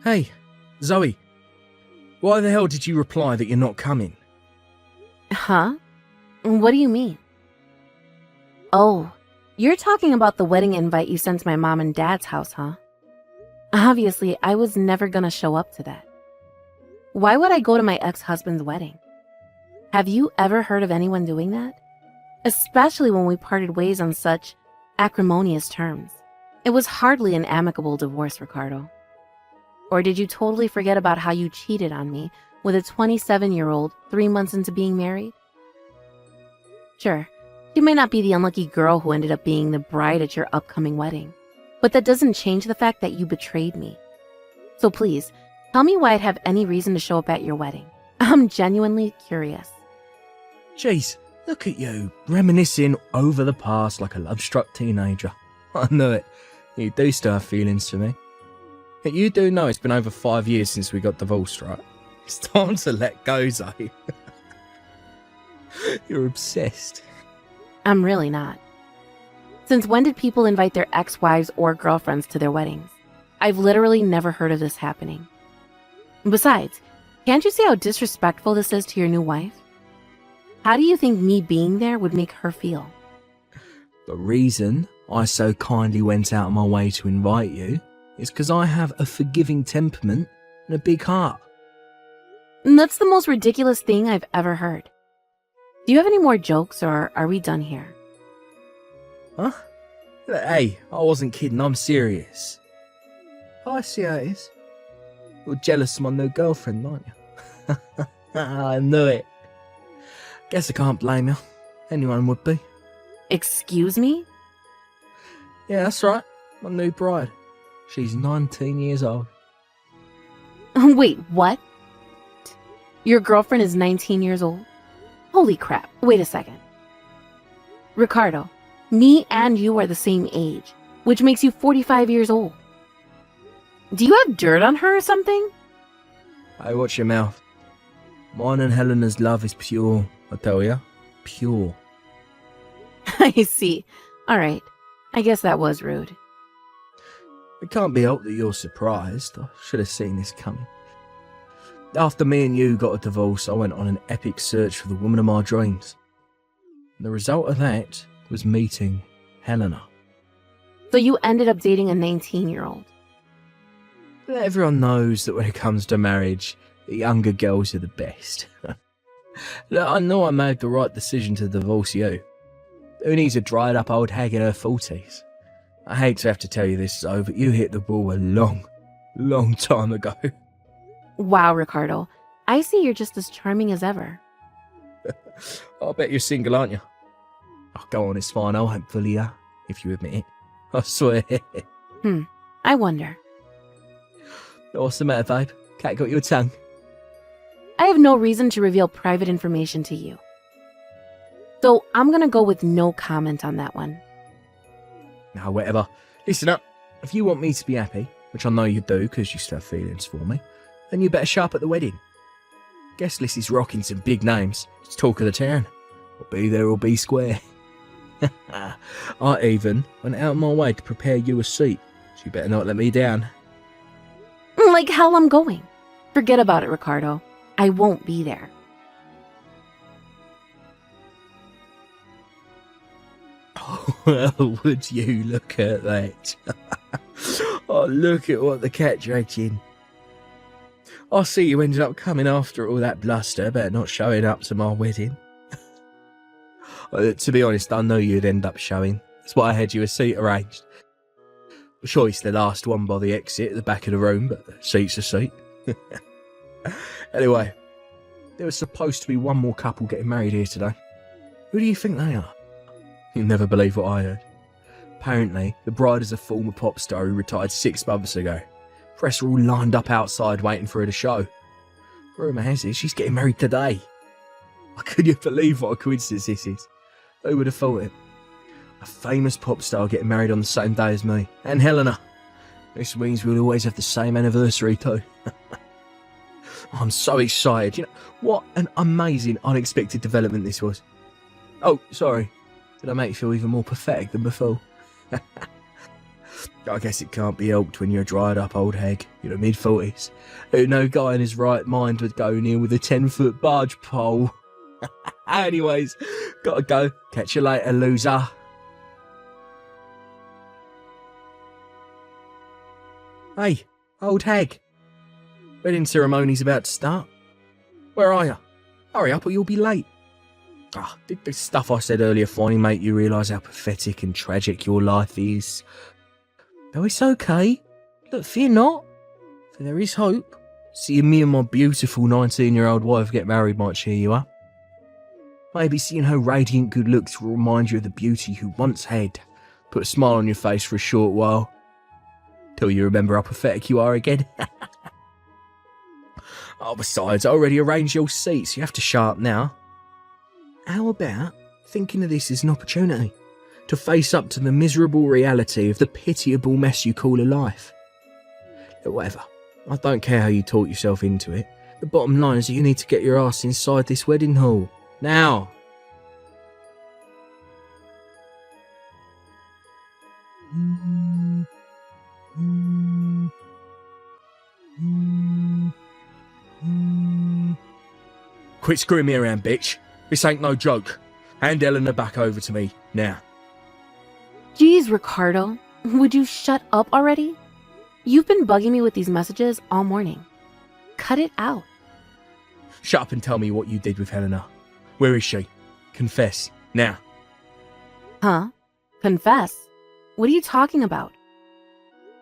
Hey, Zoe. Why the hell did you reply that you're not coming? Huh? What do you mean? Oh, you're talking about the wedding invite you sent to my mom and dad's house, huh? Obviously, I was never gonna show up to that. Why would I go to my ex-husband's wedding? Have you ever heard of anyone doing that? Especially when we parted ways on such acrimonious terms. It was hardly an amicable divorce, Ricardo. Or did you totally forget about how you cheated on me with a 27-year-old 3 months into being married? Sure, she may not be the unlucky girl who ended up being the bride at your upcoming wedding, but that doesn't change the fact that you betrayed me. So please, tell me why I'd have any reason to show up at your wedding. I'm genuinely curious. Jeez, look at you, reminiscing over the past like a love-struck teenager. I knew it. You do still have feelings for me. But you do know it's been over 5 years since we got divorced, right? It's time to let go, Zoe. You're obsessed. I'm really not. Since when did people invite their ex-wives or girlfriends to their weddings? I've literally never heard of this happening. Besides, can't you see how disrespectful this is to your new wife? How do you think me being there would make her feel? The reason I so kindly went out of my way to invite you is because I have a forgiving temperament and a big heart. And that's the most ridiculous thing I've ever heard. Do you have any more jokes, or are we done here? Huh? Hey, I wasn't kidding, I'm serious. I see how it is. You're jealous of my new girlfriend, aren't you? I knew it. Guess I can't blame you. Anyone would be. Excuse me? Yeah, that's right. My new bride. She's 19 years old. Wait, what? Your girlfriend is 19 years old? Holy crap, wait a second. Ricardo, me and you are the same age, which makes you 45 years old. Do you have dirt on her or something? Hey, watch your mouth. Mine and Helena's love is pure, I tell ya. Pure. I see. Alright, I guess that was rude. It can't be helped that you're surprised. I should have seen this coming. After me and you got a divorce, I went on an epic search for the woman of my dreams. The result of that was meeting Helena. So you ended up dating a 19-year-old. Everyone knows that when it comes to marriage, the younger girls are the best. Look, I know I made the right decision to divorce you. Who needs a dried up old hag in her 40s? I hate to have to tell you this, though, but you hit the ball a long time ago. Wow, Ricardo. I see you're just as charming as ever. I'll bet you're single, aren't you? Oh, go on, it's fine. I'll hopefully, if you admit it. I swear. I wonder. What's the matter, babe? Cat got your tongue? I have no reason to reveal private information to you. So I'm gonna go with no comment on that one. Now, whatever. Listen up. If you want me to be happy, which I know you do because you still have feelings for me, then you better show up at the wedding. Guest list is rocking some big names. It's talk of the town. I'll be there or be square. I even went out of my way to prepare you a seat, so you better not let me down. Like hell I'm going. Forget about it, Ricardo. I won't be there. Oh, would you look at that? Oh, look at what the cat dragged in. I see you ended up coming after all that bluster about not showing up to my wedding. To be honest, I knew you'd end up showing. That's why I had you a seat arranged. I'm sure it's the last one by the exit at the back of the room, but the seat's a seat. Anyway, there was supposed to be one more couple getting married here today. Who do you think they are? You'll never believe what I heard. Apparently, the bride is a former pop star who retired 6 months ago. Press are all lined up outside waiting for her to show. Rumour has it she's getting married today. Can you believe what a coincidence this is? Who would have thought it? A famous pop star getting married on the same day as me. And Helena. This means we'll always have the same anniversary too. I'm so excited. You know, what an amazing, unexpected development this was. Oh, sorry. Did I make you feel even more pathetic than before? I guess it can't be helped when you're a dried up old hag, mid-40s. Who no guy in his right mind would go near with a 10-foot barge pole. Anyways, gotta go. Catch you later, loser. Hey, old hag. Wedding ceremony's about to start. Where are you? Hurry up or you'll be late. Did the stuff I said earlier finally make you realise how pathetic and tragic your life is? No, it's okay. Look, fear not. For there is hope. Seeing me and my beautiful 19-year-old wife get married might cheer you up. Maybe seeing her radiant good looks will remind you of the beauty you once had. Put a smile on your face for a short while. Till you remember how pathetic you are again. Besides, I already arranged your seats. You have to shut up now. How about thinking of this as an opportunity to face up to the miserable reality of the pitiable mess you call a life? Whatever. I don't care how you talk yourself into it. The bottom line is that you need to get your ass inside this wedding hall. Now! Quit screwing me around, bitch. This ain't no joke. Hand Helena back over to me, now. Geez, Ricardo, would you shut up already? You've been bugging me with these messages all morning. Cut it out. Shut up and tell me what you did with Helena. Where is she? Confess, now. Huh? Confess? What are you talking about?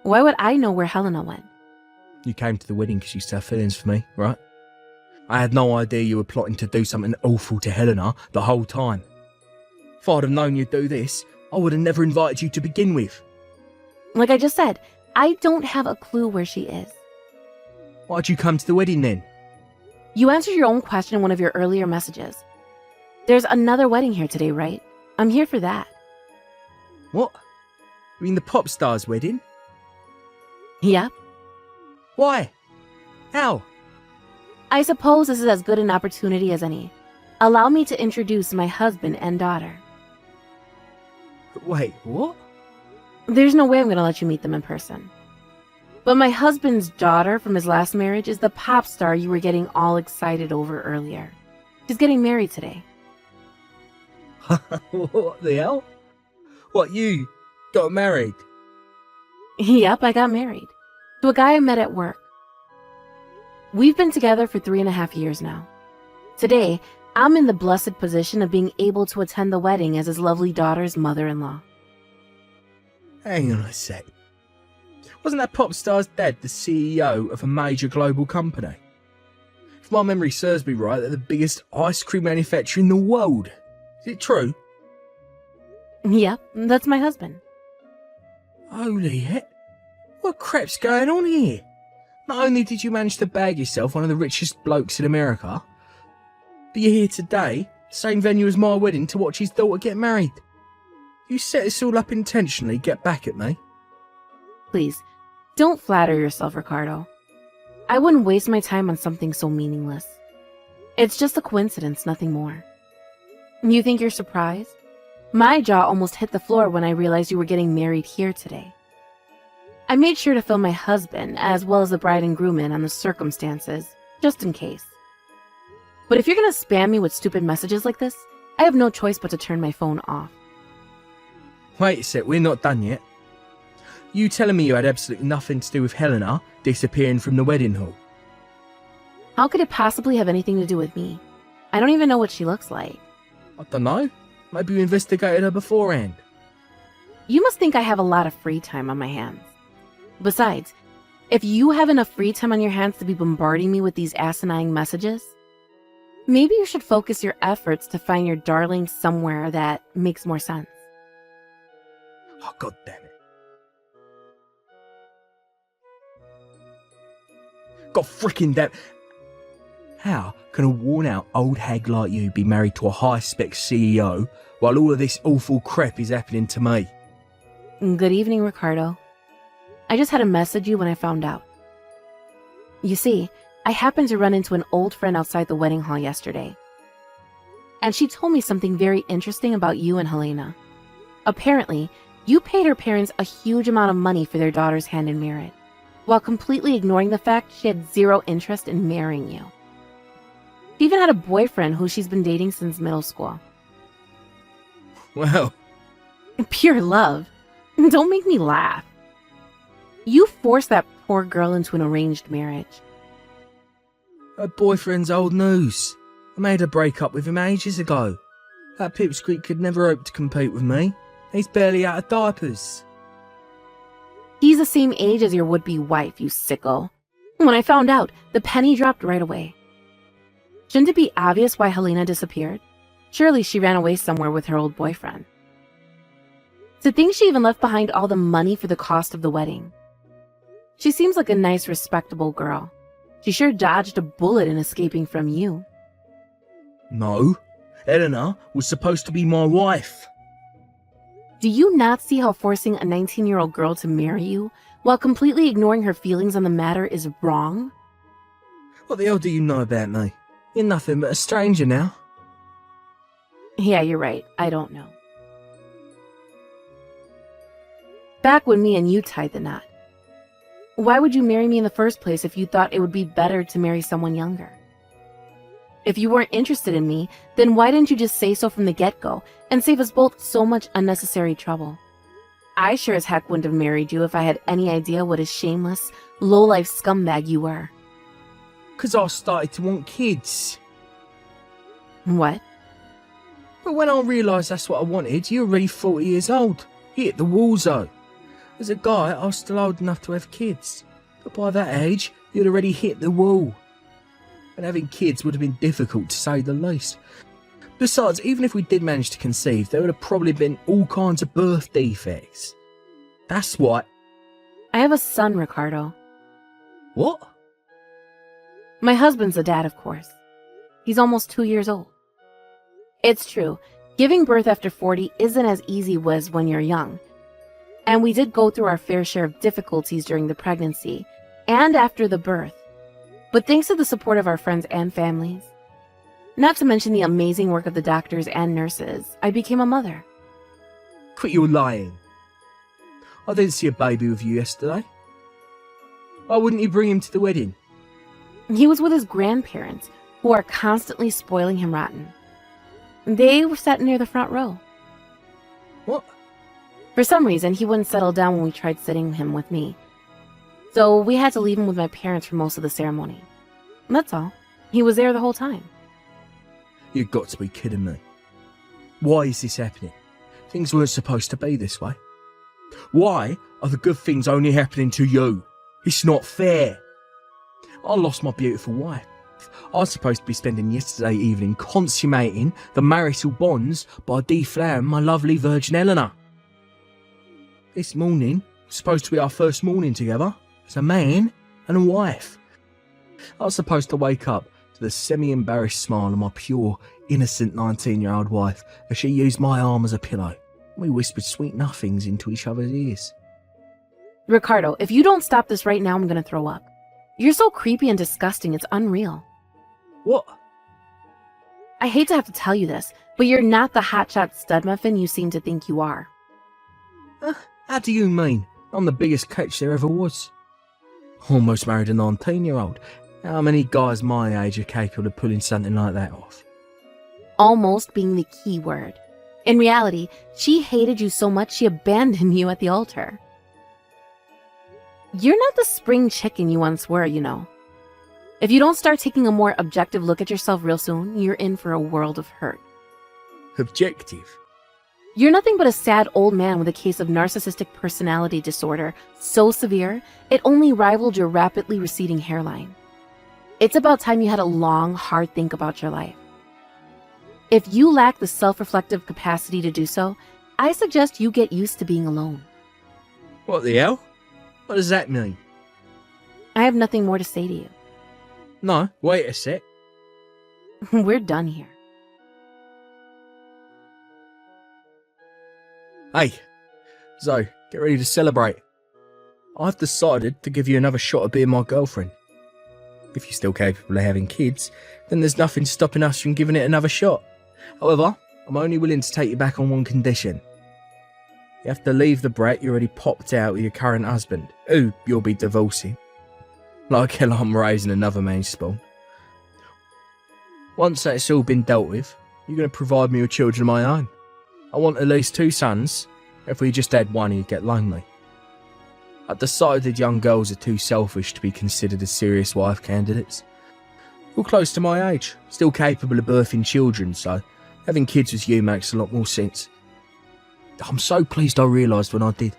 Why would I know where Helena went? You came to the wedding because you still have feelings for me, right? I had no idea you were plotting to do something awful to Helena the whole time. If I'd have known you'd do this, I would have never invited you to begin with. Like I just said, I don't have a clue where she is. Why'd you come to the wedding then? You answered your own question in one of your earlier messages. There's another wedding here today, right? I'm here for that. What? You mean the pop star's wedding? Yep. Why? How? I suppose this is as good an opportunity as any. Allow me to introduce my husband and daughter. Wait, what? There's no way I'm going to let you meet them in person. But my husband's daughter from his last marriage is the pop star you were getting all excited over earlier. She's getting married today. What the hell? What, you got married? Yep, I got married. To a guy I met at work. We've been together for 3.5 years now. Today, I'm in the blessed position of being able to attend the wedding as his lovely daughter's mother-in-law. Hang on a sec. Wasn't that pop star's dad the CEO of a major global company? If my memory serves me right, they're the biggest ice cream manufacturer in the world. Is it true? Yep, that's my husband. Holy heck. What crap's going on here? Not only did you manage to bag yourself one of the richest blokes in America, but you're here today, same venue as my wedding, to watch his daughter get married. You set this all up intentionally, get back at me. Please, don't flatter yourself, Ricardo. I wouldn't waste my time on something so meaningless. It's just a coincidence, nothing more. You think you're surprised? My jaw almost hit the floor when I realized you were getting married here today. I made sure to fill my husband, as well as the bride and groom, in on the circumstances, just in case. But if you're gonna spam me with stupid messages like this, I have no choice but to turn my phone off. Wait a sec, we're not done yet. You telling me you had absolutely nothing to do with Helena disappearing from the wedding hall? How could it possibly have anything to do with me? I don't even know what she looks like. I don't know. Maybe you investigated her beforehand. You must think I have a lot of free time on my hands. Besides, if you have enough free time on your hands to be bombarding me with these asinine messages, maybe you should focus your efforts to find your darling somewhere that makes more sense. Oh, God damn it. God freaking damn. How can a worn-out old hag like you be married to a high-spec CEO while all of this awful crap is happening to me? Good evening, Ricardo. I just had to message you when I found out. You see, I happened to run into an old friend outside the wedding hall yesterday. And she told me something very interesting about you and Helena. Apparently, You paid her parents a huge amount of money for their daughter's hand in marriage, while completely ignoring the fact she had zero interest in marrying you. She even had a boyfriend who she's been dating since middle school. Well, Pure love. Don't make me laugh. You forced that poor girl into an arranged marriage. her boyfriend's old news. I made her break up with him ages ago. That pipsqueak could never hope to compete with me. He's barely out of diapers. He's the same age as your would-be wife, you sicko. When I found out, the penny dropped right away. Shouldn't it be obvious why Helena disappeared? Surely she ran away somewhere with her old boyfriend. To think she even left behind all the money for the cost of the wedding. She seems like a nice, respectable girl. She sure dodged a bullet in escaping from you. No, Helena was supposed to be my wife. Do you not see how forcing a 19-year-old girl to marry you while completely ignoring her feelings on the matter is wrong? What the hell do you know about me? You're nothing but a stranger now. Yeah, you're right. I don't know. Back when me and you tied the knot. Why would you marry me in the first place if you thought it would be better to marry someone younger? If you weren't interested in me, then why didn't you just say so from the get-go and save us both so much unnecessary trouble? I sure as heck wouldn't have married you if I had any idea what a shameless, low-life scumbag you were. 'Cause I started to want kids. What? But when I realised that's what I wanted, you were already 40 years old. You hit the wall zone. As a guy, I was still old enough to have kids. But by that age, you'd already hit the wall. And having kids would have been difficult, to say the least. Besides, even if we did manage to conceive, there would have probably been all kinds of birth defects. That's what... I have a son, Ricardo. What? My husband's a dad, of course. He's almost 2 years old. It's true, giving birth after 40 isn't as easy as when you're young. And we did go through our fair share of difficulties during the pregnancy and after the birth. But thanks to the support of our friends and families, not to mention the amazing work of the doctors and nurses, I became a mother. Quit your lying. I didn't see a baby with you yesterday. Why wouldn't you bring him to the wedding? He was with his grandparents, who are constantly spoiling him rotten. They were sat near the front row. What? For some reason, he wouldn't settle down when we tried sitting him with me. So we had to leave him with my parents for most of the ceremony. That's all. He was there the whole time. You've got to be kidding me. Why is this happening? Things weren't supposed to be this way. Why are the good things only happening to you? It's not fair. I lost my beautiful wife. I was supposed to be spending yesterday evening consummating the marital bonds by deflowering my lovely Virgin Helena. This morning was supposed to be our first morning together as a man and a wife. I was supposed to wake up to the semi-embarrassed smile of my pure, innocent 19-year-old wife as she used my arm as a pillow. We whispered sweet nothings into each other's ears. Ricardo, if you don't stop this right now, I'm going to throw up. You're so creepy and disgusting, it's unreal. What? I hate to have to tell you this, but you're not the hotshot stud muffin you seem to think you are. How do you mean? I'm the biggest catch there ever was. Almost married a 19-year-old. How many guys my age are capable of pulling something like that off? Almost being the key word. In reality, she hated you so much she abandoned you at the altar. You're not the spring chicken you once were, you know. If you don't start taking a more objective look at yourself real soon, you're in for a world of hurt. Objective? You're nothing but a sad old man with a case of narcissistic personality disorder so severe, it only rivaled your rapidly receding hairline. It's about time you had a long, hard think about your life. If you lack the self-reflective capacity to do so, I suggest you get used to being alone. What the hell? What does that mean? I have nothing more to say to you. No, wait a sec. We're done here. Hey, Zoe, get ready to celebrate. I've decided to give you another shot at being my girlfriend. If you're still capable of having kids, then there's nothing stopping us from giving it another shot. However, I'm only willing to take you back on one condition. You have to leave the brat you already popped out with your current husband, who you'll be divorcing. Like hell, I'm raising another man's spawn. Once that's all been dealt with, you're going to provide me with children of my own. I want at least 2 sons. If we just had one, you'd get lonely. I decided young girls are too selfish to be considered as serious wife candidates. You're close to my age, still capable of birthing children, so having kids with you makes a lot more sense. I'm so pleased I realised when I did.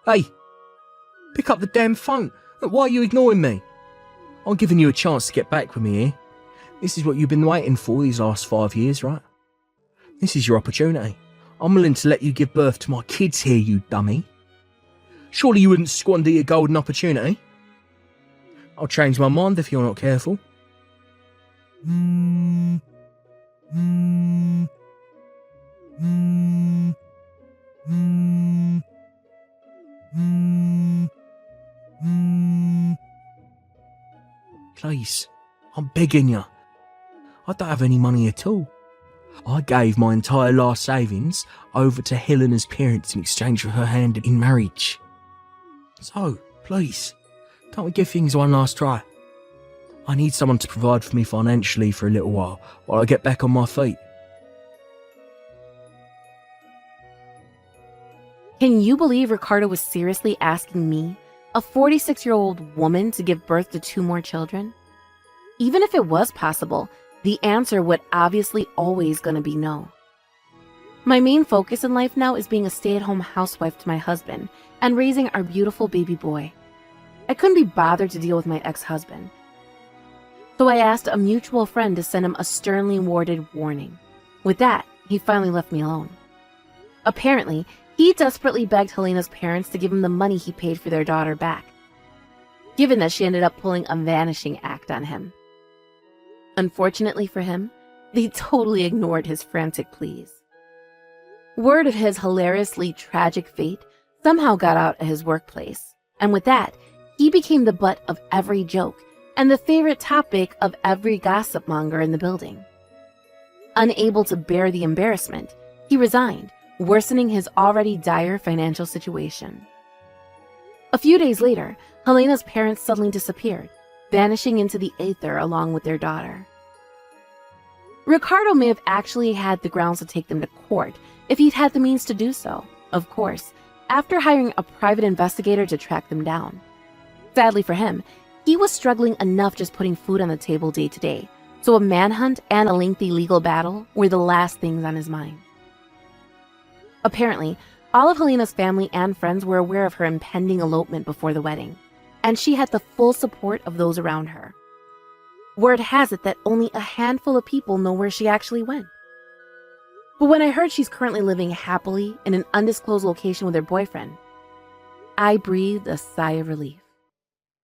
Hey, pick up the damn phone. Why are you ignoring me? I'm giving you a chance to get back with me here. This is what you've been waiting for these last 5 years, right? This is your opportunity. I'm willing to let you give birth to my kids here, you dummy. Surely you wouldn't squander your golden opportunity? I'll change my mind if you're not careful. Please, I'm begging you. I don't have any money at all. I gave my entire last savings over to Helena's parents in exchange for her hand in marriage. So, please, can't we give things one last try? I need someone to provide for me financially for a little while I get back on my feet. Can you believe Ricardo was seriously asking me, a 46-year-old woman, to give birth to 2 more children? Even if it was possible, the answer would obviously always gonna be no. My main focus in life now is being a stay-at-home housewife to my husband and raising our beautiful baby boy. I couldn't be bothered to deal with my ex-husband, so I asked a mutual friend to send him a sternly worded warning. With that, he finally left me alone. Apparently, he desperately begged Helena's parents to give him the money he paid for their daughter back, given that she ended up pulling a vanishing act on him. Unfortunately for him, they totally ignored his frantic pleas. Word of his hilariously tragic fate somehow got out at his workplace, and with that, he became the butt of every joke and the favorite topic of every gossip monger in the building. Unable to bear the embarrassment, he resigned, worsening his already dire financial situation. A few days later, Helena's parents suddenly disappeared, vanishing into the aether along with their daughter. Ricardo may have actually had the grounds to take them to court if he'd had the means to do so, of course, after hiring a private investigator to track them down. Sadly for him, he was struggling enough just putting food on the table day to day, so a manhunt and a lengthy legal battle were the last things on his mind. Apparently, all of Helena's family and friends were aware of her impending elopement before the wedding, and she had the full support of those around her. Word has it that only a handful of people know where she actually went. But when I heard she's currently living happily in an undisclosed location with her boyfriend, I breathed a sigh of relief.